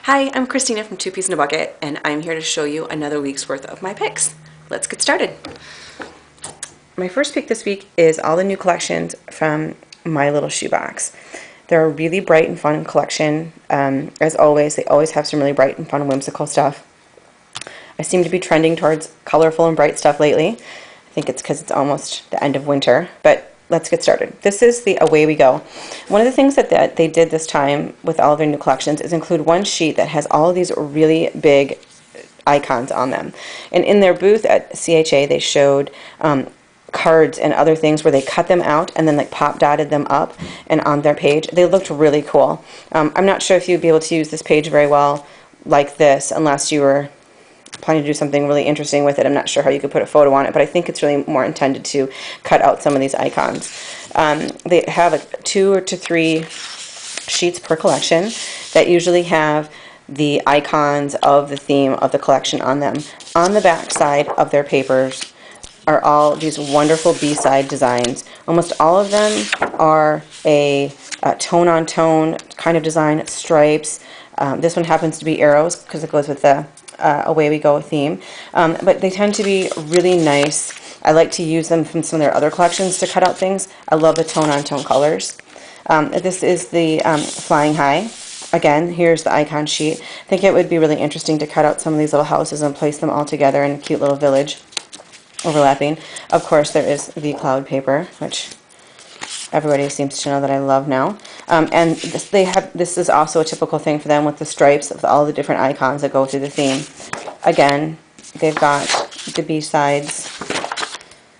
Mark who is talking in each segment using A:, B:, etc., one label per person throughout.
A: Hi, I'm Kristina from Two Peas in a Bucket, and I'm here to show you another week's worth of my picks. Let's get started. My first pick this week is all the new collections from My Little Shoebox. They're a really bright and fun collection. As always, they always have some really bright and fun, whimsical stuff. I seem to be trending towards colorful and bright stuff lately. I think it's because it's almost the end of winter, but let's get started. This is the Away We Go. One of the things that they did this time with all of their new collections is include one sheet that has all of these really big icons on them. And in their booth at CHA, they showed cards and other things where they cut them out and then like pop dotted them up and on their page. They looked really cool. I'm not sure if you'd be able to use this page very well like this unless you were planning to do something really interesting with it. I'm not sure how you could put a photo on it, but I think it's really more intended to cut out some of these icons. They have 2 to 3 sheets per collection that usually have the icons of the theme of the collection on them. On the back side of their papers are all these wonderful B-side designs. Almost all of them are a tone-on-tone kind of design, stripes. This one happens to be arrows because it goes with the Away We Go theme. But they tend to be really nice. I like to use them from some of their other collections to cut out things. I love the tone-on-tone colors. This is the Flying High. Again, here's the icon sheet. I think it would be really interesting to cut out some of these little houses and place them all together in a cute little village overlapping. Of course, there is the cloud paper, which everybody seems to know that I love now. And this is also a typical thing for them with the stripes of all the different icons that go through the theme. Again, they've got the B-sides,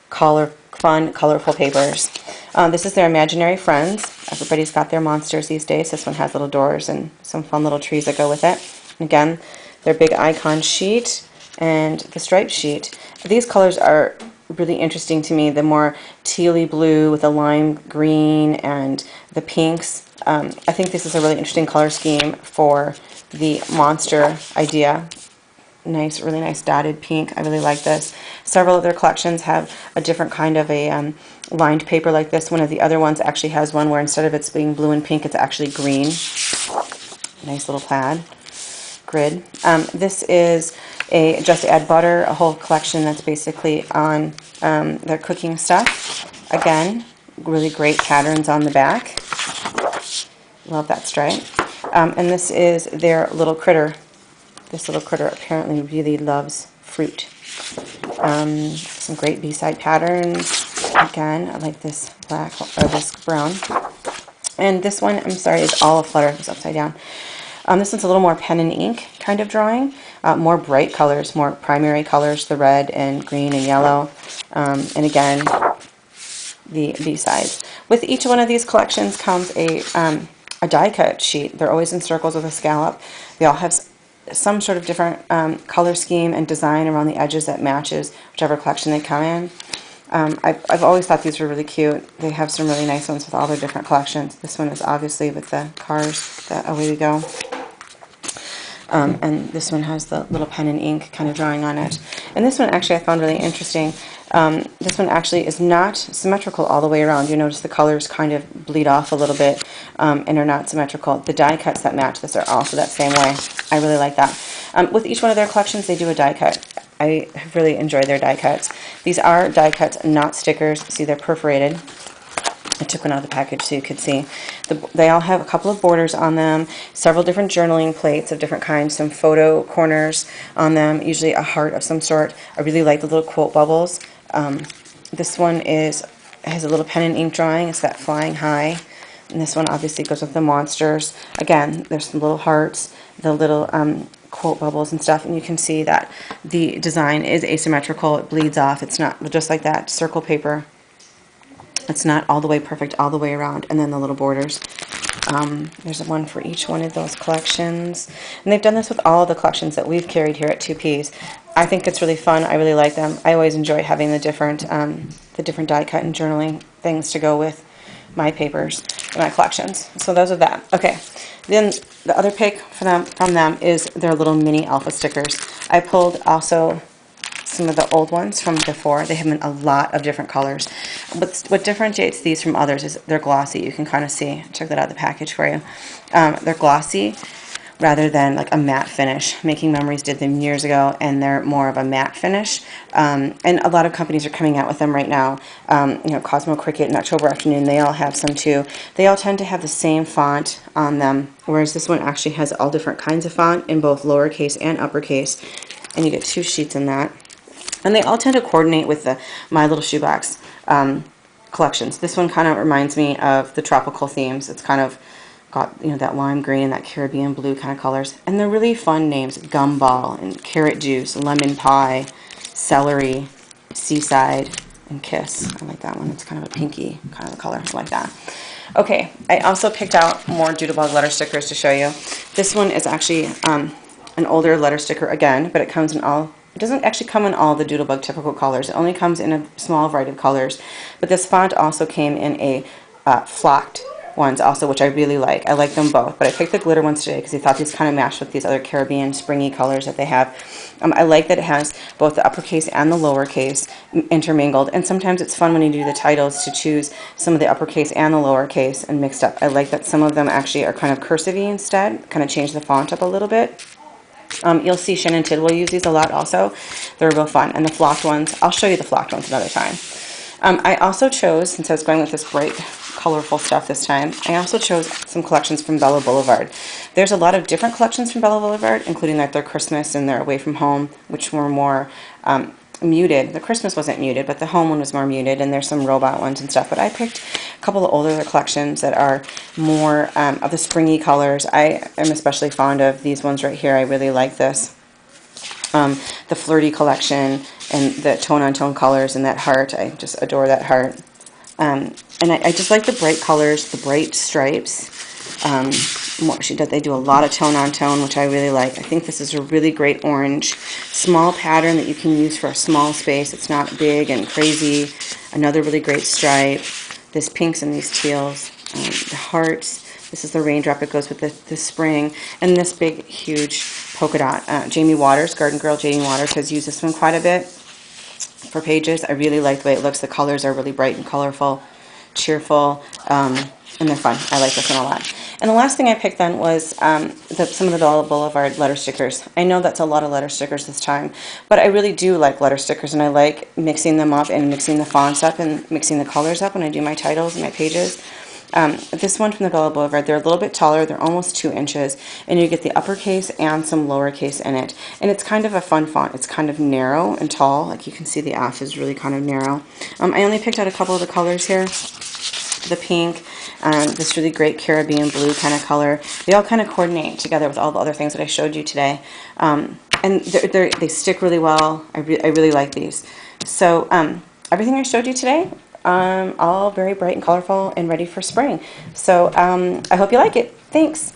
A: fun, colorful papers. This is their Imaginary Friends. Everybody's got their monsters these days. This one has little doors and some fun little trees that go with it. Again, their big icon sheet and the stripe sheet. These colors are really interesting to me. The more tealy blue with the lime green and the pinks. I think this is a really interesting color scheme for the monster idea. Nice, really nice dotted pink. I really like this. Several of their collections have a different kind of a lined paper like this. One of the other ones actually has one where instead of it being blue and pink, it's actually green. Nice little plaid grid. This is a Just Add Butter, a whole collection that's basically on their cooking stuff. Again, really great patterns on the back. Love that stripe. And this is their little critter. This little critter apparently really loves fruit. Some great B-side patterns. Again, I like this black or this brown. And this one, I'm sorry, is all a flutter. It's upside down. This one's a little more pen and ink kind of drawing. More bright colors, more primary colors, the red and green and yellow. And again, the B-sides. With each one of these collections comes a die cut sheet. They're always in circles with a scallop. They all have some sort of different color scheme and design around the edges that matches whichever collection they come in. I've always thought these were really cute. They have some really nice ones with all their different collections. This one is obviously with the cars, the Away We Go. And this one has the little pen and ink kind of drawing on it. And this one actually I found really interesting. This one actually is not symmetrical all the way around. You notice the colors kind of bleed off a little bit and are not symmetrical. The die cuts that match this are also that same way. I really like that. With each one of their collections, they do a die cut. I have really enjoyed their die cuts. These are die cuts, not stickers. See, they're perforated. I took one out of the package so you could see. They all have a couple of borders on them, several different journaling plates of different kinds, some photo corners on them, usually a heart of some sort. I really like the little quote bubbles. This one has a little pen and ink drawing. It's that Flying High. And this one obviously goes with the monsters. Again, there's some little hearts, the little quote bubbles and stuff, and you can see that the design is asymmetrical. It bleeds off. It's not just like that circle paper. It's not all the way perfect all the way around. And then the little borders. There's one for each one of those collections. And they've done this with all the collections that we've carried here at Two Peas. I think it's really fun. I really like them. I always enjoy having the different die cut and journaling things to go with my papers and my collections. So those are that. Okay. Then the other pick from them is their little mini alpha stickers. I pulled also some of the old ones from before. They have in a lot of different colors. What differentiates these from others is they're glossy. You can kind of see. Check that out of the package for you. They're glossy rather than like a matte finish. Making Memories did them years ago, and they're more of a matte finish. And a lot of companies are coming out with them right now. You know, Cosmo Cricket and October Afternoon, they all have some too. They all tend to have the same font on them, whereas this one actually has all different kinds of font in both lowercase and uppercase. And you get 2 sheets in that. And they all tend to coordinate with the My Little Shoebox collections. This one kind of reminds me of the tropical themes. It's kind of got, you know, that lime green and that Caribbean blue kind of colors. And they're really fun names. Gumball and Carrot Juice, Lemon Pie, Celery, Seaside, and Kiss. I like that one. It's kind of a pinky kind of a color. I like that. Okay, I also picked out more Doodlebug letter stickers to show you. This one is actually an older letter sticker again, but it comes in all, it doesn't actually come in all the Doodlebug typical colors. It only comes in a small variety of colors. But this font also came in a flocked ones also, which I really like. I like them both, but I picked the glitter ones today because I thought these kind of matched with these other Caribbean springy colors that they have. I like that it has both the uppercase and the lowercase intermingled, and sometimes it's fun when you do the titles to choose some of the uppercase and the lowercase and mixed up. I like that some of them actually are kind of cursive-y instead, kind of change the font up a little bit. You'll see Shannon Tidwell use these a lot also. They're real fun. And the flocked ones, I'll show you the flocked ones another time. I also chose, since I was going with this bright, colorful stuff this time, I also chose some collections from Bella Boulevard. There's a lot of different collections from Bella Boulevard, including like their Christmas and their Away From Home, which were more muted. The Christmas wasn't muted, but the home one was more muted, and there's some robot ones and stuff. But I picked a couple of older collections that are more of the springy colors. I am especially fond of these ones right here. I really like this. The Flirty collection and the tone-on-tone colors and that heart. I just adore that heart. And I just like the bright colors, the bright stripes. What she did, they do a lot of tone-on-tone, which I really like. I think this is a really great orange, small pattern that you can use for a small space. It's not big and crazy. Another really great stripe. This pinks and these teals. The hearts. This is the raindrop. It goes with the spring. And this big, huge polka dot. Jamie Waters, Garden Girl Jamie Waters, has used this one quite a bit for pages. I really like the way it looks. The colors are really bright and colorful, cheerful, and they're fun. I like this one a lot. And the last thing I picked then was some of the Bella Boulevard letter stickers. I know that's a lot of letter stickers this time, but I really do like letter stickers, and I like mixing them up and mixing the fonts up and mixing the colors up when I do my titles and my pages. This one from the Bella Boulevard, they're a little bit taller. They're almost 2 inches, and you get the uppercase and some lowercase in it. And it's kind of a fun font. It's kind of narrow and tall. Like you can see, the F is really kind of narrow. I only picked out a couple of the colors here. The pink, this really great Caribbean blue kind of color. They all kind of coordinate together with all the other things that I showed you today. And they stick really well. I really like these. So everything I showed you today, all very bright and colorful and ready for spring. So I hope you like it. Thanks.